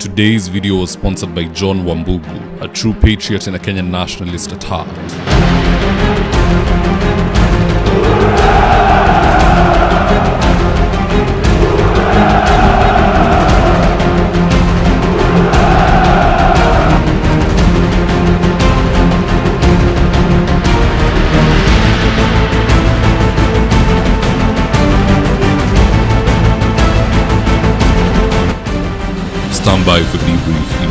Today's video was sponsored by John Wambugu, a true patriot and a Kenyan nationalist at heart. Stand by for debrief in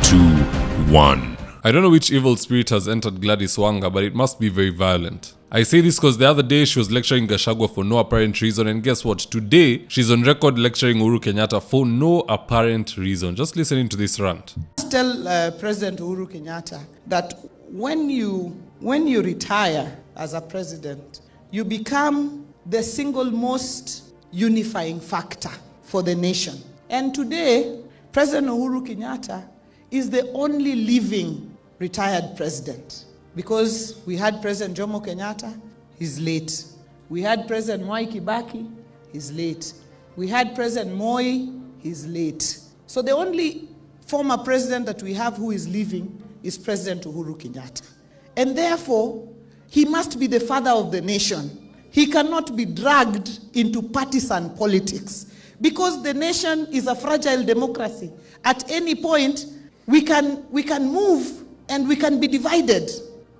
3, 2, 1. I don't know which evil spirit has entered Gladys Wanga, but it must be very violent. I say this because the other day she was lecturing Gachagua for no apparent reason, and guess what? Today, she's on record lecturing Uhuru Kenyatta for no apparent reason. Just listening to this rant. Tell President Uhuru Kenyatta that when you retire as a president, you become the single most unifying factor for the nation. And today, President Uhuru Kenyatta is the only living retired president. Because we had President Jomo Kenyatta, he's late. We had President Mwai Kibaki, he's late. We had President Moi, he's late. So the only former president that we have who is living is President Uhuru Kenyatta. And therefore, he must be the father of the nation. He cannot be dragged into partisan politics. Because the nation is a fragile democracy. At any point, we can move and we can be divided.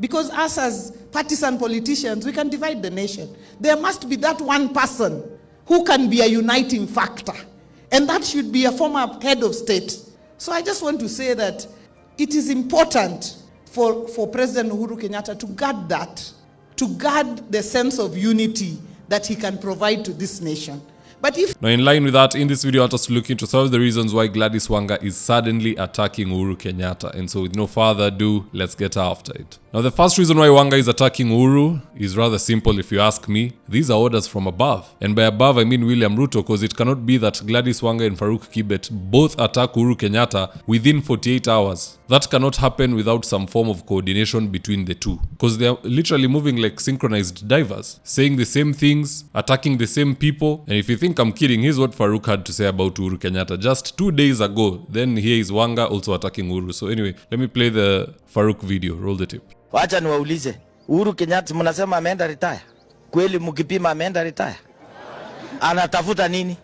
Because us as partisan politicians, we can divide the nation. There must be that one person who can be a uniting factor. And that should be a former head of state. So I just want to say that it is important for President Uhuru Kenyatta to guard that, to guard the sense of unity that he can provide to this nation. But now, in line with that, in this video I want us to look into some of the reasons why Gladys Wanga is suddenly attacking Uhuru Kenyatta. And so with no further ado, let's get after it. Now, the first reason why Wanga is attacking Uhuru is rather simple if you ask me. These are orders from above. And by above, I mean William Ruto, because it cannot be that Gladys Wanga and Farouk Kibet both attack Uhuru Kenyatta within 48 hours. That cannot happen without some form of coordination between the two. Because they are literally moving like synchronized divers, saying the same things, attacking the same people. And if you think I'm kidding, here's what Farouk had to say about Uhuru Kenyatta just 2 days ago. Then here is Wanga also attacking Uhuru. So anyway, let me play the Farouk video. Roll the tape. Wacha niwaulize, Uhuru Kenyatta mnasema ameenda retire? Kweli mkipima ameenda retire? Anatafuta nini?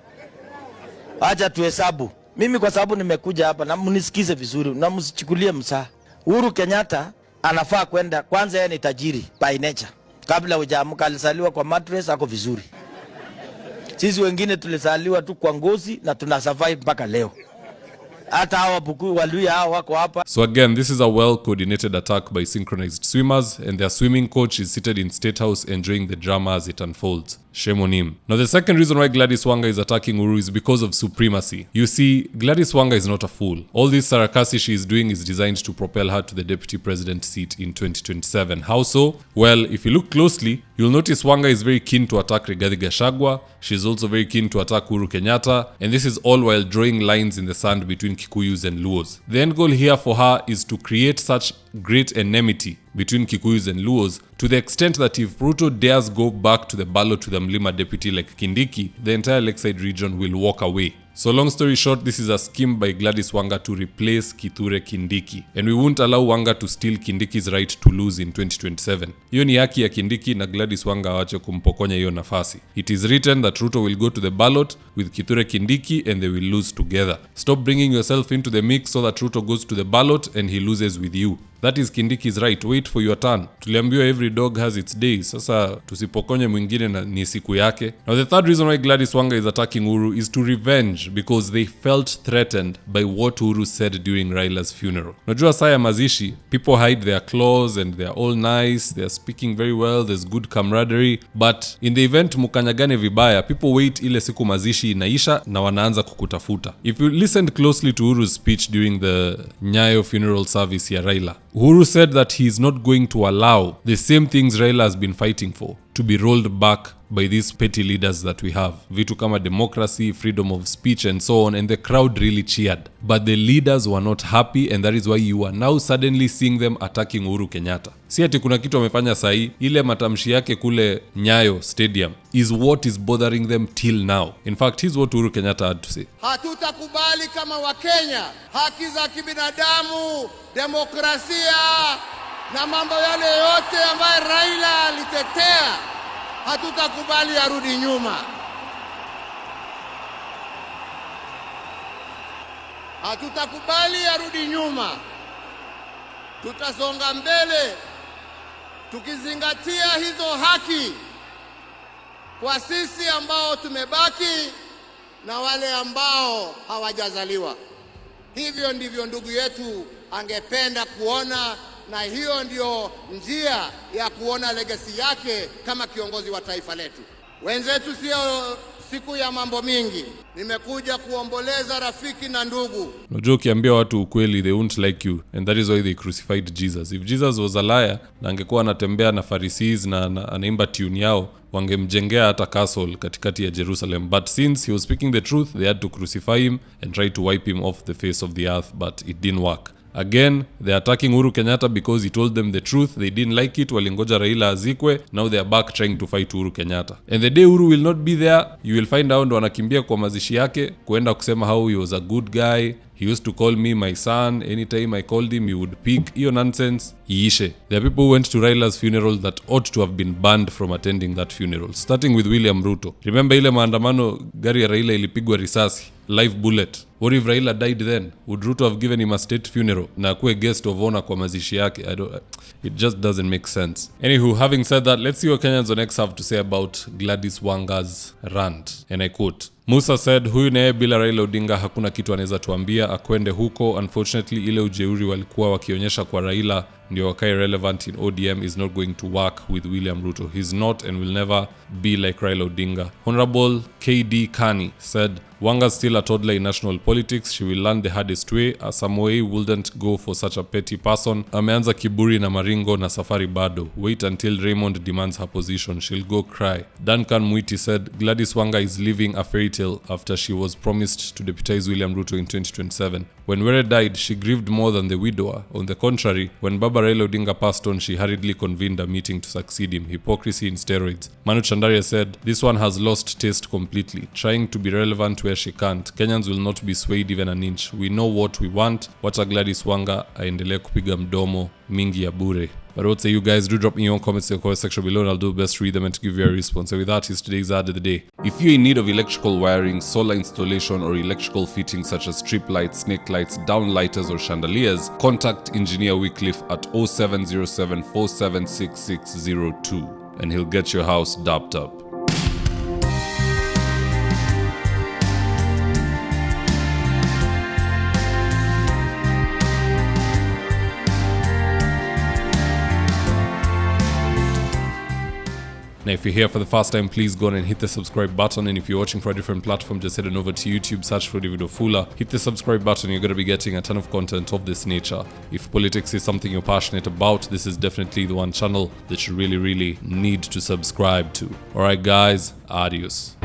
Wacha tuhesabu. Mimi kwa sababu nimekuja hapa na mnisikize vizuri na msichukulie msaa. Uhuru Kenyatta anafaa kwenda, kwanza yeye ni tajiri by nature. Kabla hujaamka alizaliwa kwa mattress, ako vizuri. Sisi wengine tulizaliwa tu kwa ngozi na tuna survive mpaka leo. So again, this is a well-coordinated attack by synchronized swimmers, and their swimming coach is seated in State House enjoying the drama as it unfolds. Shame on him. Now, the second reason why Gladys Wanga is attacking Uhuru is because of supremacy. You see, Gladys Wanga is not a fool. All this sarakasi she is doing is designed to propel her to the deputy president seat in 2027. How so? Well, if you look closely, you'll notice Wanga is very keen to attack Rigathi Gachagua. She's also very keen to attack Uhuru Kenyatta. And this is all while drawing lines in the sand between Kikuyus and Luos. The end goal here for her is to create such great enmity between Kikuyus and Luos to the extent that if Ruto dares go back to the ballot with a Mlima deputy like Kindiki, the entire Lakeside region will walk away. So long story short, this is a scheme by Gladys Wanga to replace Kithure Kindiki. And we won't allow Wanga to steal Kindiki's right to lose in 2027. Hiyo ni haki ya Kindiki na Gladys Wanga waache kumpokonya hiyo nafasi. It is written that Ruto will go to the ballot with Kithure Kindiki and they will lose together. Stop bringing yourself into the mix so that Ruto goes to the ballot and he loses with you. That is Kindiki's right. Wait for your turn. Tuliambiwa every dog has its day. Sasa tusipokonye mwingine na ni siku yake. Now the third reason why Gladys Wanga is attacking Uhuru is to revenge because they felt threatened by what Uhuru said during Raila's funeral. Najua saa ya mazishi, people hide their claws and they're all nice, they're speaking very well, there's good camaraderie, but in the event mukanyagane vibaya, people wait ile siku mazishi inaisha na wanaanza kukutafuta. If you listened closely to Uhuru's speech during the Nyayo funeral service ya Raila, Uhuru said that he is not going to allow the same things Raila has been fighting for to be rolled back by these petty leaders that we have. Vitu kama democracy, freedom of speech and so on, and the crowd really cheered. but the leaders were not happy, and that is why you are now suddenly seeing them attacking Uhuru Kenyatta. Si ati kuna kitu wamefanya sahi, ile matamshi yake kule Nyayo Stadium is what is bothering them till now. In fact, here's what Uhuru Kenyatta had to say. Hatutakubali kama Wakenya haki za kibinadamu, demokrasia na mambo yale yote ambayo Raila alitetea, hatutakubali arudi nyuma. Hatutakubali arudi nyuma. Tutasonga mbele tukizingatia hizo haki kwa sisi ambao tumebaki na wale ambao hawajazaliwa. Hivyo ndivyo ndugu yetu angependa kuona, na hiyo ndio njia ya kuona legacy yake kama kiongozi wa taifa letu. Wenzetu sio siku ya mambo mingi. Nimekuja kuomboleza rafiki na ndugu. Unajua ukiambia watu ukweli, they won't like you, and that is why they crucified Jesus. If Jesus was a liar na angekuwa anatembea na Pharisees na anaimba tune yao, wangemjengea hata castle katikati ya Jerusalem. But since he was speaking the truth, they had to crucify him and try to wipe him off the face of the earth, but it didn't work. Again, they're attacking Uhuru Kenyatta because he told them the truth. They didn't like it. Walingoja Raila azikwe. Now they are back trying to fight Uhuru Kenyatta. And the day Uhuru will not be there, you will find out wanakimbia kwa mazishi yake kuenda kusema how he was a good guy. He used to call me my son. Anytime I called him, he would pick. Iyo nonsense, iishe. There are people who went to Raila's funeral that ought to have been banned from attending that funeral. Starting with William Ruto. Remember ile maandamano gari ya Raila ilipigwa risasi. Live bullet. What if Raila died then? Would Ruto have given him a state funeral na akuwe guest of honor kwa mazishi yake? It just doesn't make sense. Anywho, having said that, let's see what Kenyans on X have to say about Gladys Wanga's rant. And I quote, Musa said, huyu naye bila Raila Odinga hakuna kitu anaweza tuambia, akwende huko. Unfortunately, ile ujeuri walikuwa wakionyesha kwa Raila ndio wakae relevant in ODM is not going to work with William Ruto. He's not and will never be like Raila Odinga. Honorable KD Kani said, Wanga's still a toddler in national politics. She will learn the hardest way. Samoei wouldn't go for such a petty person. Ameanza kiburi na maringo na safari bado. Wait until Raymond demands her position. She'll go cry. Duncan Mwiti said, Gladys Wanga is living a fairy tale after she was promised to deputize William Ruto in 2027. When Were died, she grieved more than the widower. On the contrary, when Baba Raila Odinga passed on, she hurriedly convened a meeting to succeed him. Hypocrisy in steroids. Manu Chandaria said, this one has lost taste completely. Trying to be relevant where she can't. Kenyans will not be swayed even an inch. We know what we want. Wacha Gladys Wanga aendelee kupiga mdomo mingi ya bure. But what say you guys? Do drop me your comments in the comment section below and I'll do best to read them and to give you a response. So with that, is today's ad of the day. If you're in need of electrical wiring, solar installation or electrical fittings such as strip lights, snake lights, downlighters or chandeliers, contact Engineer Wycliffe at 0707 476602 and he'll get your house dapped up. Now, if you're here for the first time, please go on and hit the subscribe button. And if you're watching for a different platform, just head on over to YouTube, search for David Wafula, hit the subscribe button. You're going to be getting a ton of content of this nature. If politics is something you're passionate about, this is definitely the one channel that you really need to subscribe to. Alright guys, adios.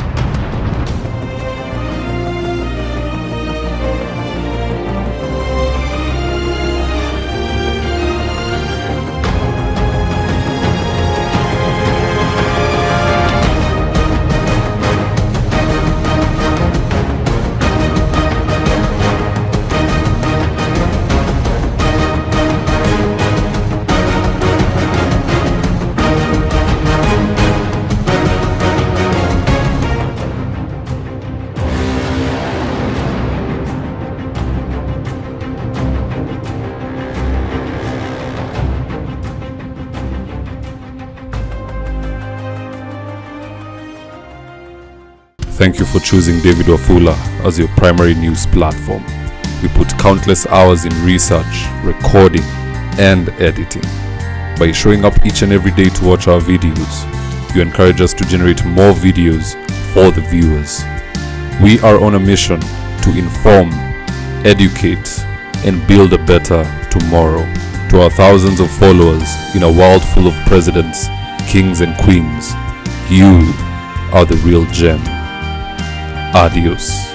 Thank you for choosing David Wafula as your primary news platform. We put countless hours in research, recording, and editing. By showing up each and every day to watch our videos, you encourage us to generate more videos for the viewers. We are on a mission to inform, educate, and build a better tomorrow. To our thousands of followers in a world full of presidents, kings, and queens, you are the real gem. Adios.